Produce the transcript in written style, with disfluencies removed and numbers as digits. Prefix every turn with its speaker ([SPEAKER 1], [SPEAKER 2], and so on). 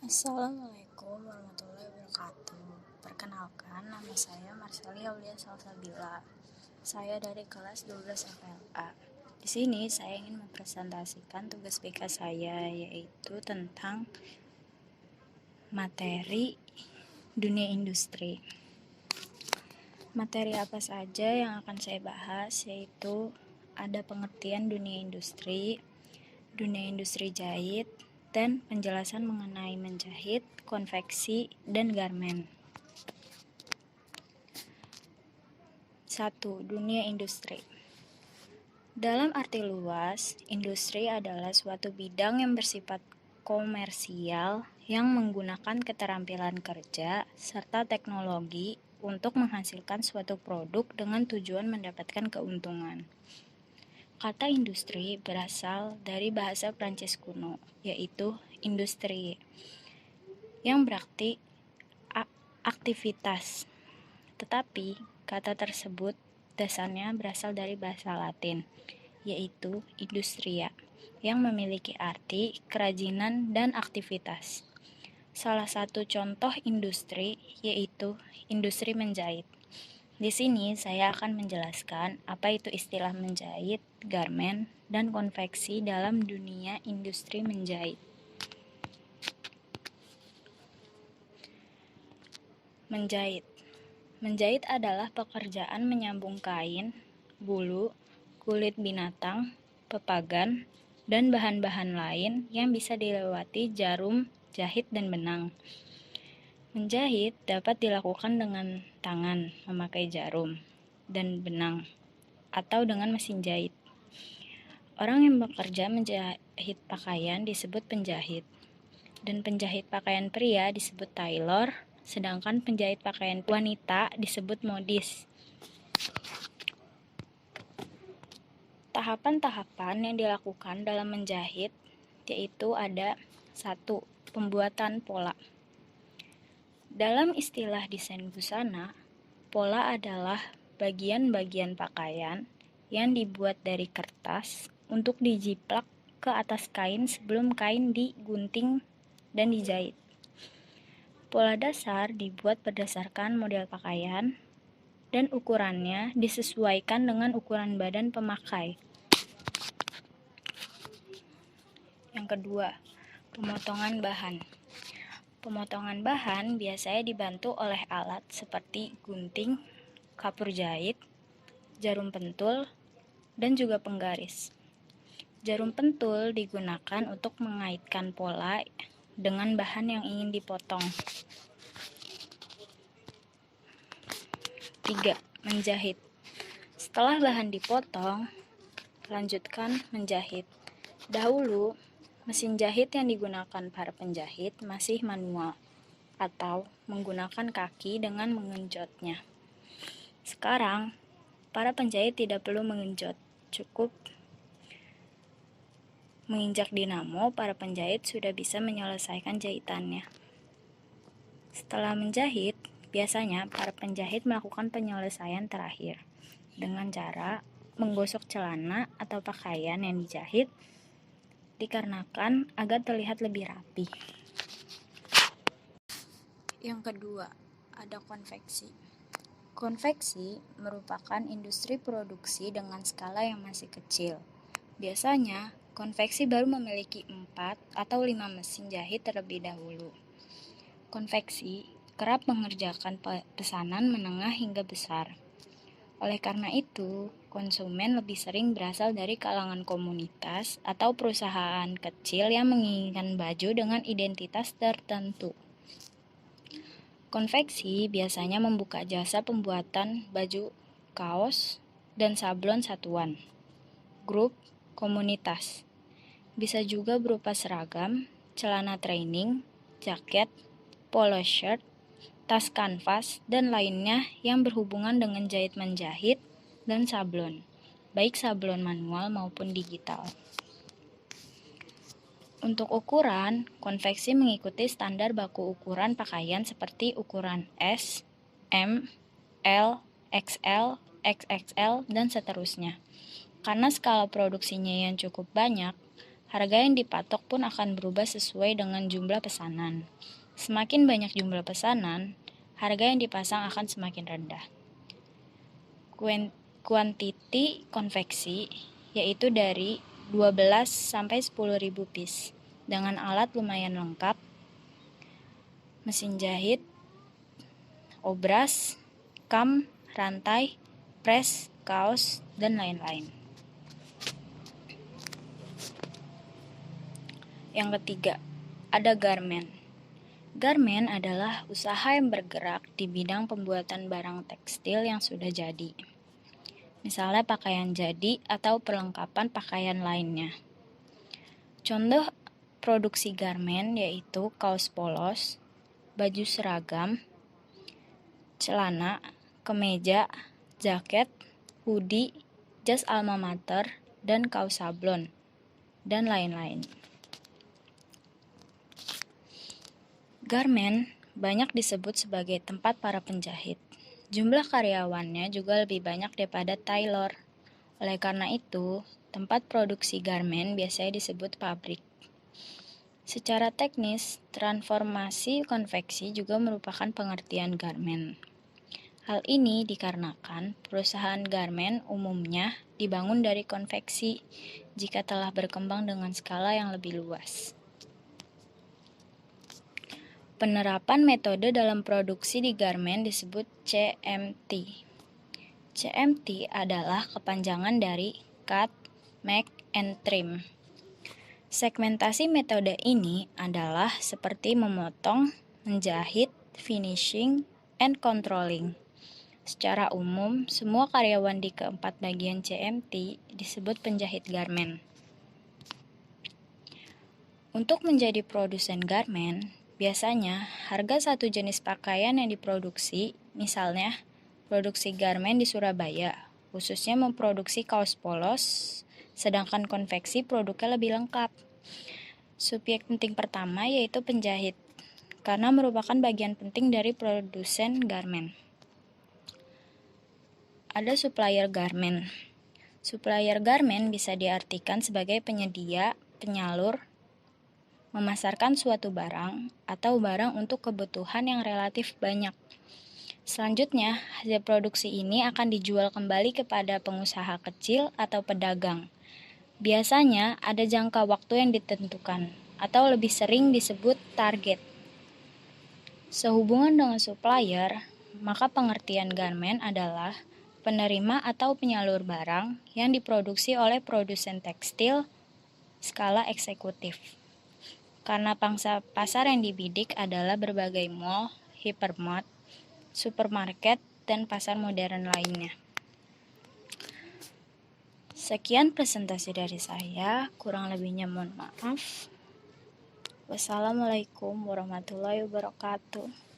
[SPEAKER 1] Assalamualaikum warahmatullahi wabarakatuh. Perkenalkan, nama saya Marcelia Aulia Salsabila. Saya dari kelas 12 FLA. Di sini saya ingin mempresentasikan tugas BK saya, yaitu tentang materi dunia industri. Materi apa saja yang akan saya bahas, yaitu ada pengertian dunia industri jahit, dan penjelasan mengenai menjahit, konveksi, dan garmen. 1. Dunia industri. Dalam arti luas, industri adalah suatu bidang yang bersifat komersial yang menggunakan keterampilan kerja serta teknologi untuk menghasilkan suatu produk dengan tujuan mendapatkan keuntungan. Kata industri berasal dari bahasa Prancis kuno, yaitu industrie, yang berarti aktivitas. Tetapi kata tersebut dasarnya berasal dari bahasa Latin, yaitu industria, yang memiliki arti kerajinan dan aktivitas. Salah satu contoh industri yaitu industri menjahit. Di sini saya akan menjelaskan apa itu istilah menjahit, garmen, dan konveksi dalam dunia industri menjahit. Menjahit adalah pekerjaan menyambung kain, bulu, kulit binatang, pepagan, dan bahan-bahan lain yang bisa dilewati jarum, jahit, dan benang. Menjahit dapat dilakukan dengan tangan memakai jarum dan benang atau dengan mesin jahit. Orang yang bekerja menjahit pakaian disebut penjahit, dan penjahit pakaian pria disebut tailor, sedangkan penjahit pakaian wanita disebut modis. Tahapan-tahapan yang dilakukan dalam menjahit yaitu ada 1. Pembuatan pola. Dalam istilah desain busana, pola adalah bagian-bagian pakaian yang dibuat dari kertas untuk dijiplak ke atas kain sebelum kain digunting dan dijahit. Pola dasar dibuat berdasarkan model pakaian dan ukurannya disesuaikan dengan ukuran badan pemakai. Yang kedua, pemotongan bahan. Pemotongan bahan biasanya dibantu oleh alat seperti gunting, kapur jahit, jarum pentul, dan juga penggaris. Jarum pentul digunakan untuk mengaitkan pola dengan bahan yang ingin dipotong. 3. Menjahit. Setelah bahan dipotong, lanjutkan menjahit. Dahulu, mesin jahit yang digunakan para penjahit masih manual atau menggunakan kaki dengan mengenjotnya. Sekarang, para penjahit tidak perlu mengenjot, cukup menginjak dinamo, para penjahit sudah bisa menyelesaikan jahitannya. Setelah menjahit, biasanya para penjahit melakukan penyelesaian terakhir dengan cara menggosok celana atau pakaian yang dijahit dikarenakan agar terlihat lebih rapi. Yang kedua, ada konveksi. Konveksi merupakan industri produksi dengan skala yang masih kecil. Biasanya, konveksi baru memiliki 4 atau 5 mesin jahit terlebih dahulu. Konveksi kerap mengerjakan pesanan menengah hingga besar. Oleh karena itu, konsumen lebih sering berasal dari kalangan komunitas atau perusahaan kecil yang menginginkan baju dengan identitas tertentu. Konveksi biasanya membuka jasa pembuatan baju, kaos, dan sablon satuan, grup, komunitas. Bisa juga berupa seragam, celana training, jaket, polo shirt, tas kanvas, dan lainnya yang berhubungan dengan jahit-menjahit dan sablon, baik sablon manual maupun digital. Untuk ukuran, konveksi mengikuti standar baku ukuran pakaian seperti ukuran S, M, L, XL, XXL, dan seterusnya. Karena skala produksinya yang cukup banyak, Harga yang dipatok pun akan berubah sesuai dengan jumlah pesanan. Semakin banyak jumlah pesanan, harga yang dipasang akan semakin rendah. Kuantiti konveksi yaitu dari 12 sampai 10.000 piece dengan alat lumayan lengkap, mesin jahit, obras, kam, rantai, pres, kaos, dan lain-lain. Yang ketiga, ada garmen. Garmen adalah usaha yang bergerak di bidang pembuatan barang tekstil yang sudah jadi. Misalnya pakaian jadi atau perlengkapan pakaian lainnya. Contoh produksi garmen yaitu kaos polos, baju seragam, celana, kemeja, jaket, hoodie, jas alma mater, dan kaos sablon, dan lain-lain. Garmen banyak disebut sebagai tempat para penjahit. Jumlah karyawannya juga lebih banyak daripada tailor. Oleh karena itu, tempat produksi garmen biasanya disebut pabrik. Secara teknis, transformasi konveksi juga merupakan pengertian garmen. Hal ini dikarenakan perusahaan garmen umumnya dibangun dari konveksi jika telah berkembang dengan skala yang lebih luas. Penerapan metode dalam produksi di garmen disebut CMT. CMT adalah kepanjangan dari Cut, Make, and Trim. Segmentasi metode ini adalah seperti memotong, menjahit, finishing, and controlling. Secara umum, semua karyawan di keempat bagian CMT disebut penjahit garmen. Untuk menjadi produsen garmen, biasanya harga satu jenis pakaian yang diproduksi, misalnya produksi garmen di Surabaya, khususnya memproduksi kaos polos, sedangkan konveksi produknya lebih lengkap. Subjek penting pertama yaitu penjahit, karena merupakan bagian penting dari produsen garmen. Ada supplier garmen. Supplier garmen bisa diartikan sebagai penyedia, penyalur, memasarkan suatu barang atau barang untuk kebutuhan yang relatif banyak. Selanjutnya, hasil produksi ini akan dijual kembali kepada pengusaha kecil atau pedagang. Biasanya ada jangka waktu yang ditentukan atau lebih sering disebut target. Sehubungan dengan supplier, maka pengertian garmen adalah penerima atau penyalur barang yang diproduksi oleh produsen tekstil skala eksekutif. Karena pangsa pasar yang dibidik adalah berbagai mall, hypermart, supermarket, dan pasar modern lainnya. Sekian presentasi dari saya, kurang lebihnya mohon maaf. Wassalamualaikum warahmatullahi wabarakatuh.